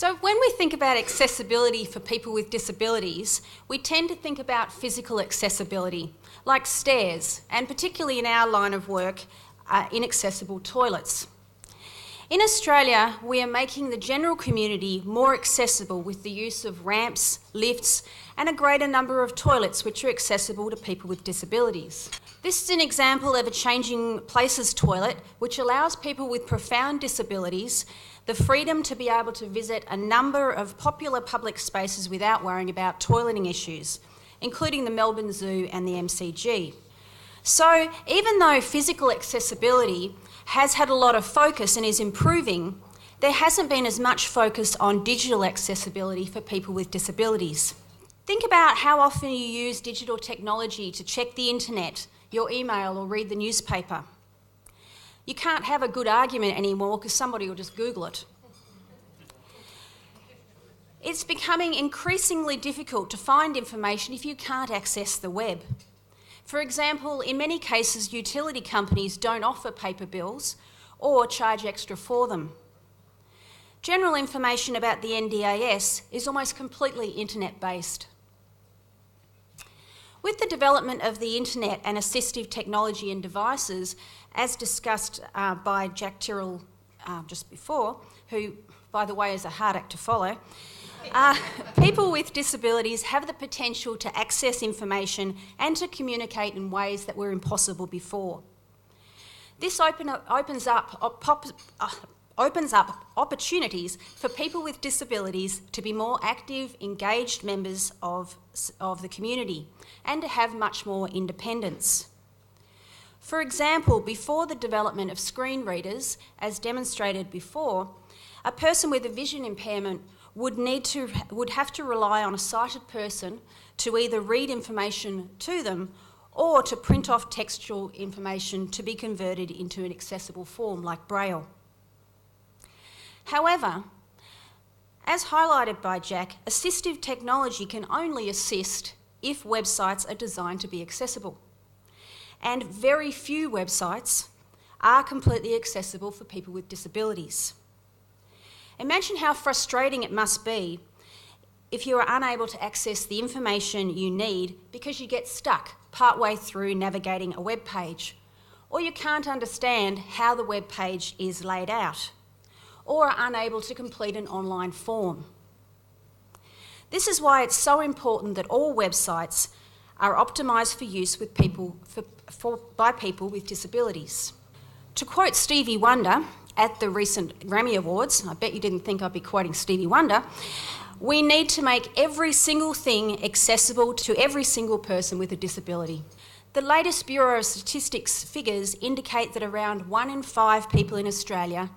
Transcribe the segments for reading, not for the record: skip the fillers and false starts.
So when we think about accessibility for people with disabilities, we tend to think about physical accessibility, like stairs, and particularly in our line of work, inaccessible toilets. In Australia, we are making the general community more accessible with the use of ramps, lifts, and a greater number of toilets which are accessible to people with disabilities. This is an example of a changing places toilet which allows people with profound disabilities the freedom to be able to visit a number of popular public spaces without worrying about toileting issues, including the Melbourne Zoo and the MCG. So even though physical accessibility has had a lot of focus and is improving, there hasn't been as much focus on digital accessibility for people with disabilities. Think about how often you use digital technology to check the internet, your email, or read the newspaper. You can't have a good argument anymore because somebody will just Google it. It's becoming increasingly difficult to find information if you can't access the web. For example, in many cases, utility companies don't offer paper bills or charge extra for them. General information about the NDIS is almost completely internet-based. With the development of the internet and assistive technology and devices, as discussed by Jack Tyrrell just before, who, by the way, is a hard act to follow, people with disabilities have the potential to access information and to communicate in ways that were impossible before. This opens up opportunities for people with disabilities to be more active, engaged members of the community and to have much more independence. For example, before the development of screen readers, as demonstrated before, a person with a vision impairment would have to rely on a sighted person to either read information to them or to print off textual information to be converted into an accessible form like Braille. However, as highlighted by Jack, assistive technology can only assist if websites are designed to be accessible. And very few websites are completely accessible for people with disabilities. Imagine how frustrating it must be if you are unable to access the information you need because you get stuck partway through navigating a web page, or you can't understand how the web page is laid out, or are unable to complete an online form. This is why it's so important that all websites are optimised for use with by people with disabilities. To quote Stevie Wonder at the recent Grammy Awards, I bet you didn't think I'd be quoting Stevie Wonder, we need to make every single thing accessible to every single person with a disability. The latest Bureau of Statistics figures indicate that around 1 in 5 people in Australia,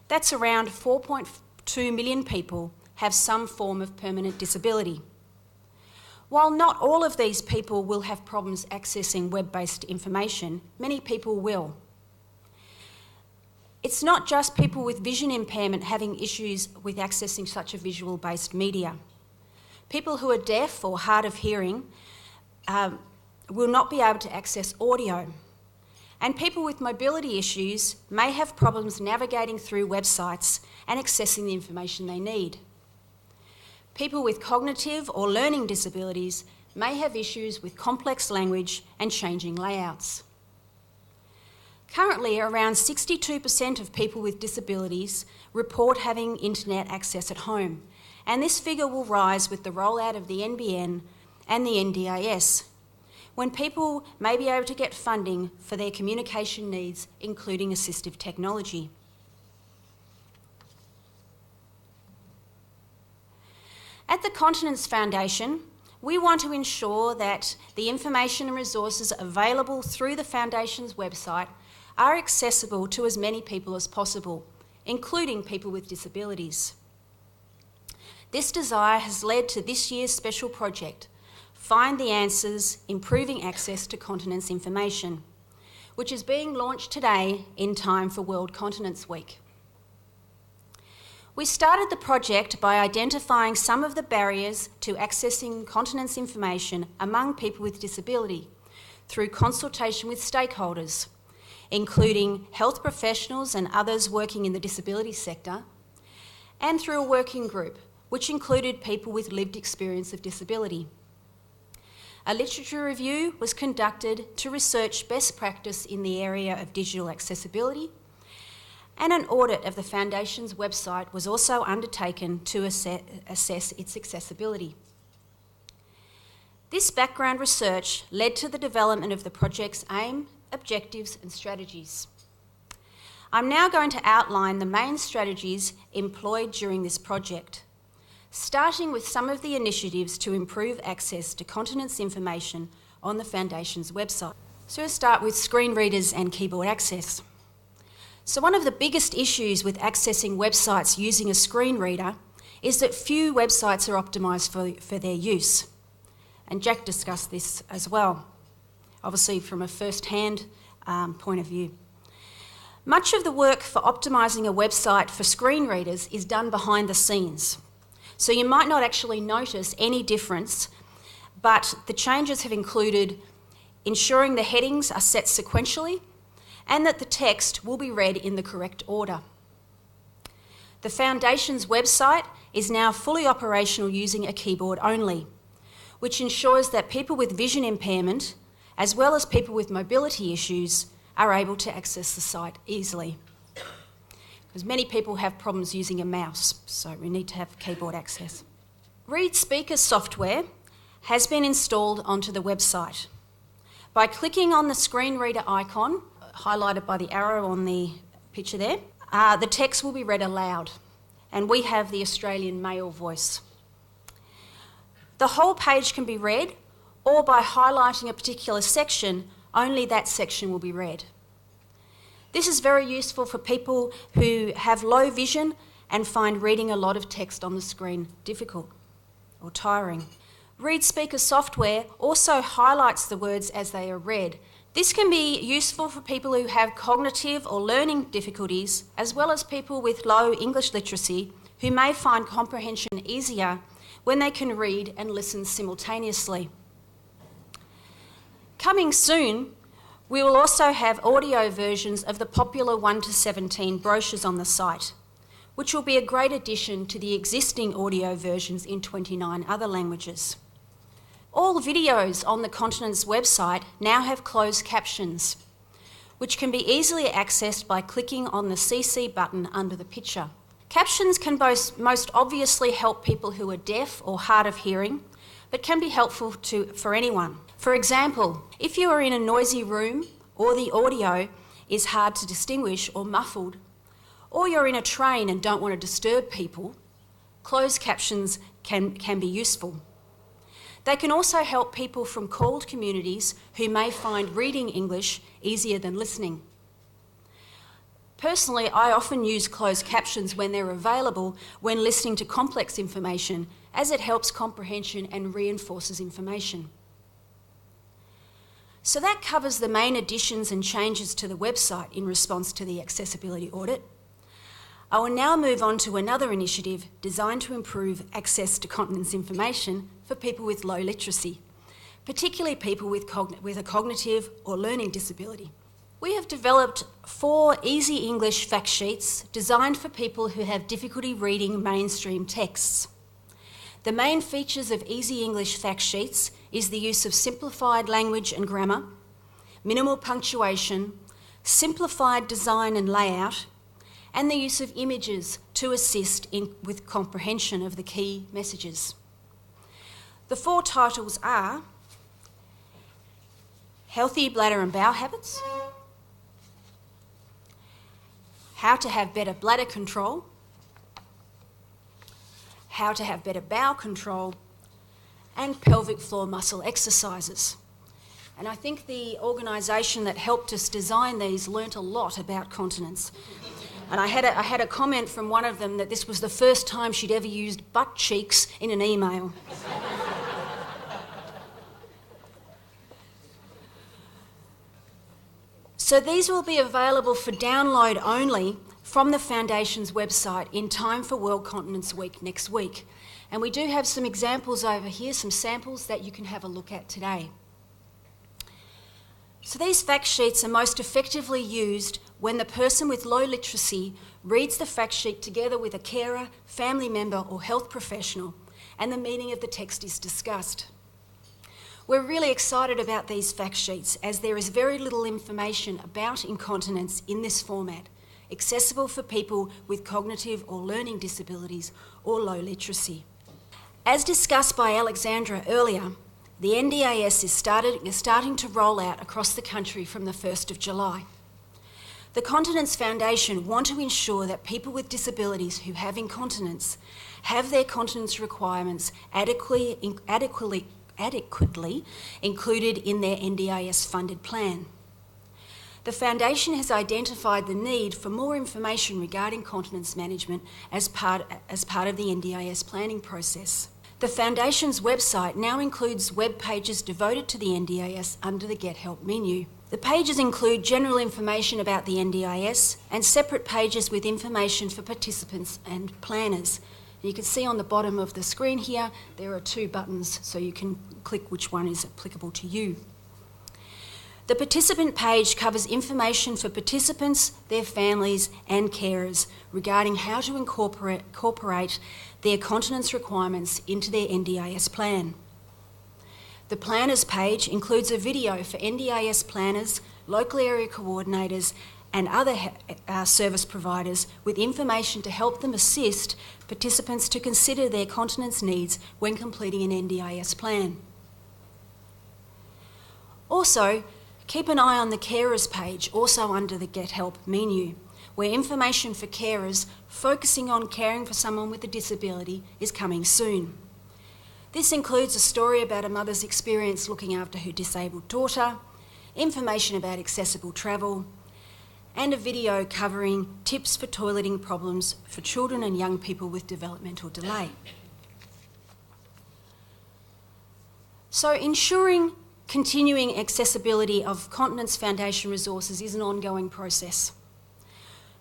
that's around 4.2 million people, have some form of permanent disability. While not all of these people will have problems accessing web-based information, many people will. It's not just people with vision impairment having issues with accessing such a visual-based media. People who are deaf or hard of hearing will not be able to access audio. And people with mobility issues may have problems navigating through websites and accessing the information they need. People with cognitive or learning disabilities may have issues with complex language and changing layouts. Currently, around 62% of people with disabilities report having internet access at home, and this figure will rise with the rollout of the NBN and the NDIS, when people may be able to get funding for their communication needs, including assistive technology. At the Continence Foundation, we want to ensure that the information and resources available through the Foundation's website are accessible to as many people as possible, including people with disabilities. This desire has led to this year's special project, Find the Answers, Improving Access to Continence Information, which is being launched today in time for World Continence Week. We started the project by identifying some of the barriers to accessing continence information among people with disability through consultation with stakeholders, including health professionals and others working in the disability sector, and through a working group, which included people with lived experience of disability. A literature review was conducted to research best practice in the area of digital accessibility, and an audit of the Foundation's website was also undertaken to assess its accessibility. This background research led to the development of the project's aim, objectives and strategies. I'm now going to outline the main strategies employed during this project, starting with some of the initiatives to improve access to continence information on the Foundation's website. So we'll start with screen readers and keyboard access. So one of the biggest issues with accessing websites using a screen reader is that few websites are optimised for their use. And Jack discussed this as well, obviously from a first-hand point of view. Much of the work for optimising a website for screen readers is done behind the scenes. So you might not actually notice any difference, but the changes have included ensuring the headings are set sequentially and that the text will be read in the correct order. The Foundation's website is now fully operational using a keyboard only, which ensures that people with vision impairment, as well as people with mobility issues, are able to access the site easily. Because many people have problems using a mouse, so we need to have keyboard access. Read Speaker software has been installed onto the website. By clicking on the screen reader icon, highlighted by the arrow on the picture there, the text will be read aloud, and we have the Australian male voice. The whole page can be read, or by highlighting a particular section, only that section will be read. This is very useful for people who have low vision and find reading a lot of text on the screen difficult or tiring. Read Speaker software also highlights the words as they are read. This can be useful for people who have cognitive or learning difficulties, as well as people with low English literacy who may find comprehension easier when they can read and listen simultaneously. Coming soon, we will also have audio versions of the popular 1 to 17 brochures on the site, which will be a great addition to the existing audio versions in 29 other languages. All videos on the Continence website now have closed captions, which can be easily accessed by clicking on the CC button under the picture. Captions can most obviously help people who are deaf or hard of hearing, but can be helpful for anyone. For example, if you are in a noisy room or the audio is hard to distinguish or muffled, or you're in a train and don't want to disturb people, closed captions can be useful. They can also help people from called communities who may find reading English easier than listening. Personally, I often use closed captions when they're available when listening to complex information, as it helps comprehension and reinforces information. So that covers the main additions and changes to the website in response to the accessibility audit. I will now move on to another initiative designed to improve access to continence information for people with low literacy, particularly people with a cognitive or learning disability. We have developed 4 easy English fact sheets designed for people who have difficulty reading mainstream texts. The main features of Easy English fact sheets is the use of simplified language and grammar, minimal punctuation, simplified design and layout, and the use of images to assist with comprehension of the key messages. The 4 titles are Healthy Bladder and Bowel Habits, How to Have Better Bladder Control, How to Have Better Bowel Control, and Pelvic Floor Muscle Exercises. And I think the organisation that helped us design these learnt a lot about continence. And I had a comment from one of them that this was the first time she'd ever used butt cheeks in an email. So these will be available for download only from the Foundation's website in time for World Continence Week next week. And we do have some examples over here, some samples that you can have a look at today. So these fact sheets are most effectively used when the person with low literacy reads the fact sheet together with a carer, family member or health professional, and the meaning of the text is discussed. We're really excited about these fact sheets as there is very little information about incontinence in this format, accessible for people with cognitive or learning disabilities or low literacy. As discussed by Alexandra earlier, the NDIS is starting to roll out across the country from the 1st of July. The Continence Foundation want to ensure that people with disabilities who have incontinence have their continence requirements adequately included in their NDIS funded plan. The Foundation has identified the need for more information regarding continence management as part of the NDIS planning process. The Foundation's website now includes web pages devoted to the NDIS under the Get Help menu. The pages include general information about the NDIS and separate pages with information for participants and planners. You can see on the bottom of the screen here, there are 2 buttons, so you can click which one is applicable to you. The participant page covers information for participants, their families and carers regarding how to incorporate their continence requirements into their NDIS plan. The planners page includes a video for NDIS planners, local area coordinators and other service providers with information to help them assist participants to consider their continence needs when completing an NDIS plan. Also, keep an eye on the carers page, also under the Get Help menu, where information for carers focusing on caring for someone with a disability is coming soon. This includes a story about a mother's experience looking after her disabled daughter, information about accessible travel, and a video covering tips for toileting problems for children and young people with developmental delay. So ensuring continuing accessibility of Continence Foundation resources is an ongoing process,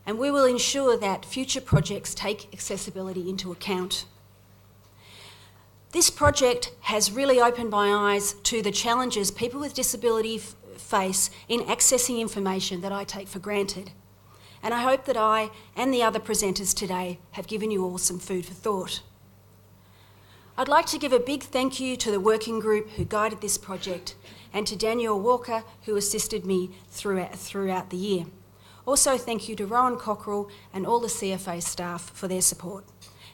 and we will ensure that future projects take accessibility into account. This project has really opened my eyes to the challenges people with disability face in accessing information that I take for granted. And I hope that I and the other presenters today have given you all some food for thought. I'd like to give a big thank you to the working group who guided this project and to Danielle Walker who assisted me throughout the year. Also thank you to Rowan Cockrell and all the CFA staff for their support.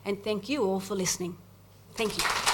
And thank you all for listening. Thank you.